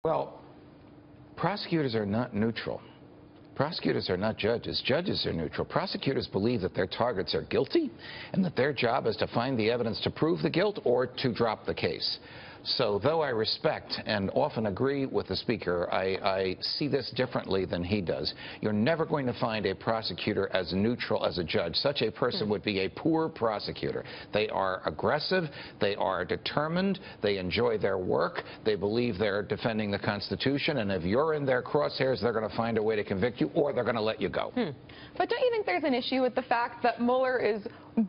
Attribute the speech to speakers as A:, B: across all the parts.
A: Well, prosecutors are not neutral. Prosecutors are not judges. Judges are neutral. Prosecutors believe that their targets are guilty and that their job is to find the evidence to prove the guilt or to drop the case. So though I respect and often agree with the Speaker, I see this differently than he does. You're never going to find a prosecutor as neutral as a judge. Such a person would be a poor prosecutor. They are aggressive. They are determined. They enjoy their work. They believe they're defending the Constitution. And if you're in their crosshairs, they're going to find a way to convict you or they're going to let you go.
B: But don't you think there's an issue with the fact that Mueller is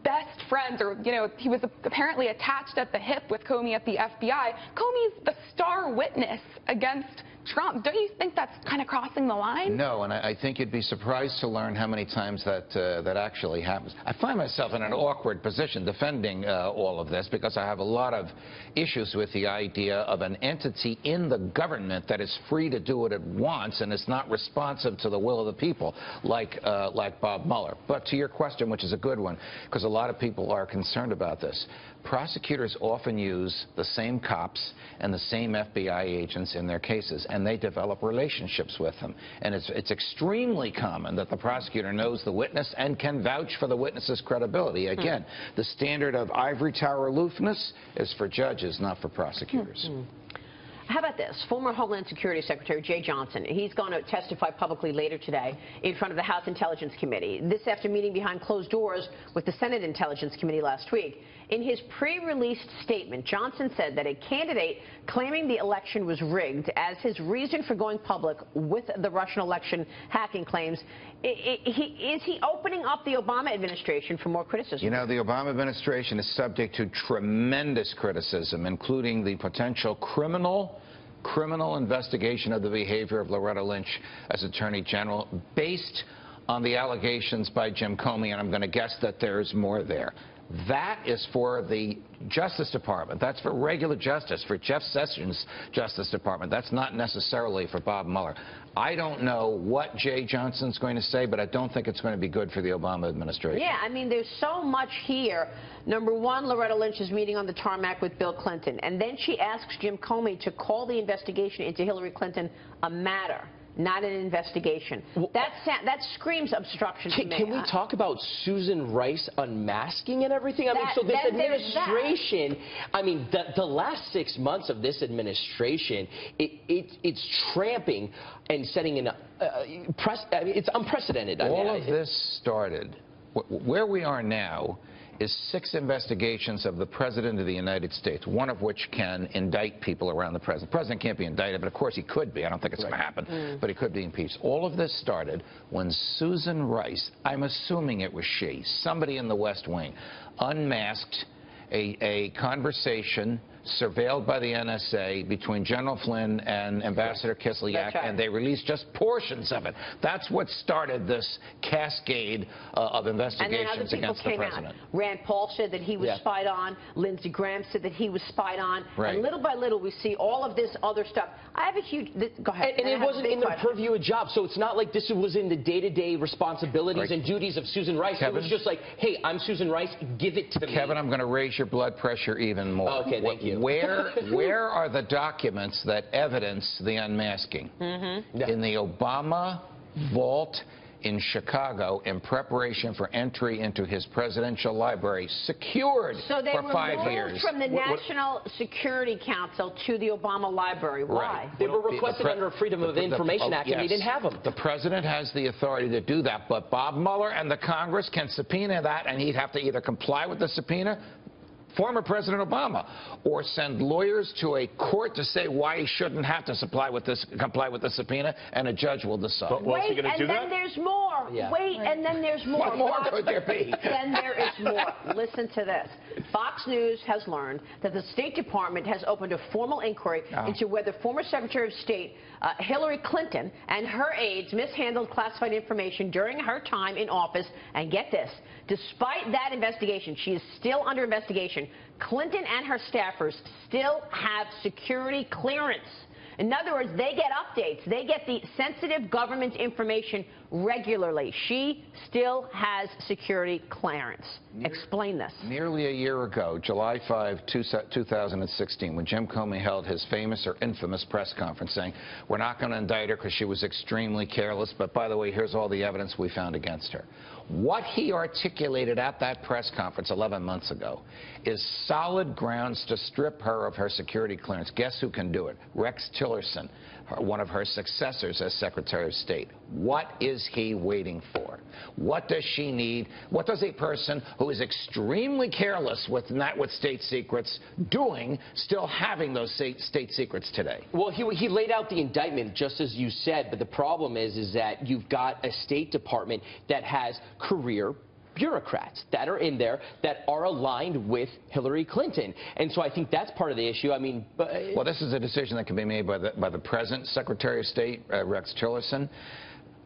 B: best friends, or, you know, he was apparently attached at the hip with Comey at the FBI. Comey's the star witness against Trump. Don't you think that's kind of crossing the line?
A: No, and I think you'd be surprised to learn how many times that actually happens. I find myself in an awkward position defending all of this because I have a lot of issues with the idea of an entity in the government that is free to do what it wants and is not responsive to the will of the people, like Bob Mueller. But to your question, which is a good one, because a lot of people are concerned about this, prosecutors often use the same cops and the same FBI agents in their cases, and they develop relationships with them. And it's extremely common that the prosecutor knows the witness and can vouch for the witness's credibility. Again, the standard of ivory tower aloofness is for judges, not for prosecutors.
C: How about this? Former Homeland Security Secretary Jeh Johnson, he's going to testify publicly later today in front of the House Intelligence Committee. This after meeting behind closed doors with the Senate Intelligence Committee last week. In his pre-released statement, Johnson said that a candidate claiming the election was rigged as his reason for going public with the Russian election hacking claims. Is he opening up the Obama administration for more criticism?
A: You know, the Obama administration is subject to tremendous criticism, including the potential criminal investigation of the behavior of Loretta Lynch as Attorney General based on the allegations by Jim Comey, and I'm going to guess that there's more there. That is for the Justice Department. That's for regular justice, for Jeff Sessions' Justice Department. That's not necessarily for Bob Mueller. I don't know what Jeh Johnson's going to say, but I don't think it's going to be good for the Obama administration.
C: Yeah, I mean, there's so much here. Number one, Loretta Lynch is meeting on the tarmac with Bill Clinton, and then she asks Jim Comey to call the investigation into Hillary Clinton a matter, not an investigation. Well, that screams obstruction to me.
D: Can we talk about Susan Rice unmasking and everything? I mean, so this administration, I mean, the last 6 months of this administration, it's tramping and setting an I mean, it's unprecedented.
A: All of this started, where we are now is 6 investigations of the President of the United States, one of which can indict people around the President. The President can't be indicted, but of course he could be. I don't think it's going to happen, but he could be impeached. All of this started when Susan Rice, I'm assuming it was she, somebody in the West Wing, unmasked a conversation surveilled by the NSA between General Flynn and Ambassador Kislyak, and they released just portions of it. That's what started this cascade of investigations against the president.
C: Rand Paul said that he was spied on. Lindsey Graham said that he was spied on. And little by little, we see all of this other stuff. I have a huge... Go ahead.
D: And it wasn't in the purview of job, so it's not like this was in the day-to-day responsibilities and duties of Susan Rice. Kevin, it was just like, hey, I'm Susan Rice, give it to me.
A: Kevin, I'm going to raise your blood pressure even more.
D: Okay, thank you.
A: Where are the documents that evidence the unmasking? In the Obama vault in Chicago in preparation for entry into his presidential library, secured for 5 years.
C: So they were moved from the National Security Council to the Obama Library. Why?
D: They were requested under Freedom of Information Act, and they didn't have them.
A: The president has the authority to do that, but Bob Mueller and the Congress can subpoena that, and he'd have to either comply with the subpoena, former President Obama, or send lawyers to a court to say why he shouldn't have to comply with the subpoena, and a judge will decide.
C: But wait, and then there's more. Wait, and then there's more.
A: What more could there be?
C: Then there is more. Listen to this. Fox News has learned that the State Department has opened a formal inquiry into whether former Secretary of State Hillary Clinton and her aides mishandled classified information during her time in office. And get this, despite that investigation, she is still under investigation. Clinton and her staffers still have security clearance. In other words, they get updates. They get the sensitive government information regularly. She still has security clearance. Explain this.
A: Nearly a year ago, July 5, 2016, when Jim Comey held his famous or infamous press conference saying, we're not going to indict her because she was extremely careless, but by the way, here's all the evidence we found against her. What he articulated at that press conference 11 months ago is solid grounds to strip her of her security clearance. Guess who can do it? Rex Tillerson, one of her successors as Secretary of State. What is he waiting for? What does she need? What does a person who is extremely careless with state secrets doing, still having those state secrets today?
D: Well, he laid out the indictment just as you said, but the problem is that you've got a State Department that has career bureaucrats that are in there that are aligned with Hillary Clinton. And so I think that's part of the issue. I mean,
A: well, this is a decision that can be made by the present Secretary of State, Rex Tillerson.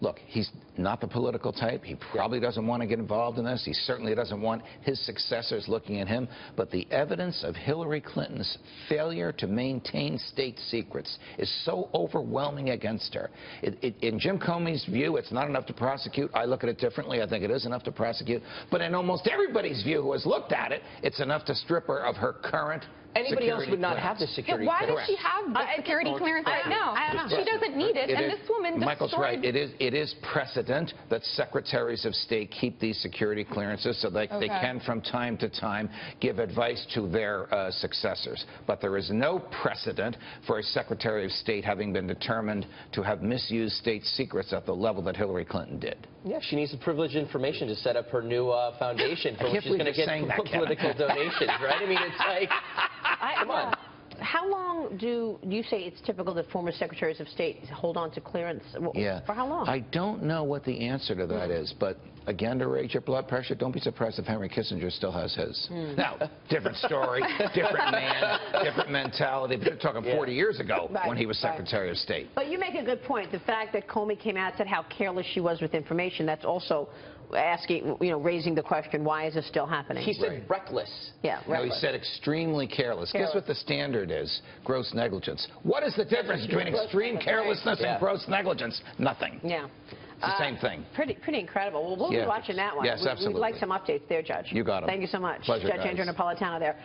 A: Look, he's not the political type. He probably doesn't want to get involved in this. He certainly doesn't want his successors looking at him. But the evidence of Hillary Clinton's failure to maintain state secrets is so overwhelming against her. In Jim Comey's view, it's not enough to prosecute. I look at it differently. I think it is enough to prosecute. But in almost everybody's view who has looked at it, it's enough to strip her of her current
D: anybody else would not have the security
B: clearance.
D: clearance.
B: Why does she have the security clearance right now? She doesn't need it, and this woman
A: Michael's right. It is precedent that secretaries of state keep these security clearances so they can, from time to time, give advice to their successors. But there is no precedent for a Secretary of State having been determined to have misused state secrets at the level that Hillary Clinton did.
D: Yeah, she needs the privileged information to set up her new foundation for which she's going to get political donations, right? I mean, it's like... Come on.
C: How long do you say it's typical that former secretaries of state hold on to clearance?
A: Yeah.
C: For how long?
A: I don't know what the answer to that is, but again, to raise your blood pressure, don't be surprised if Henry Kissinger still has his. Now, different story, different man, different mentality. But you're talking 40 years ago when he was Secretary of State.
C: But you make a good point. The fact that Comey came out and said how careless she was with information, that's also asking, raising the question, why is this still happening?
D: He said reckless.
C: Yeah, reckless.
A: No, he said extremely careless. Guess what the standard is? Gross negligence. What is the difference between extreme carelessness and gross negligence? Nothing.
C: Yeah.
A: It's the same thing.
C: Pretty incredible. Well, we'll be watching that one.
A: Yes, absolutely.
C: We'd like some updates there, Judge.
A: You got them.
C: Thank you so much.
A: Pleasure,
C: Judge
A: guys.
C: Andrew Napolitano there.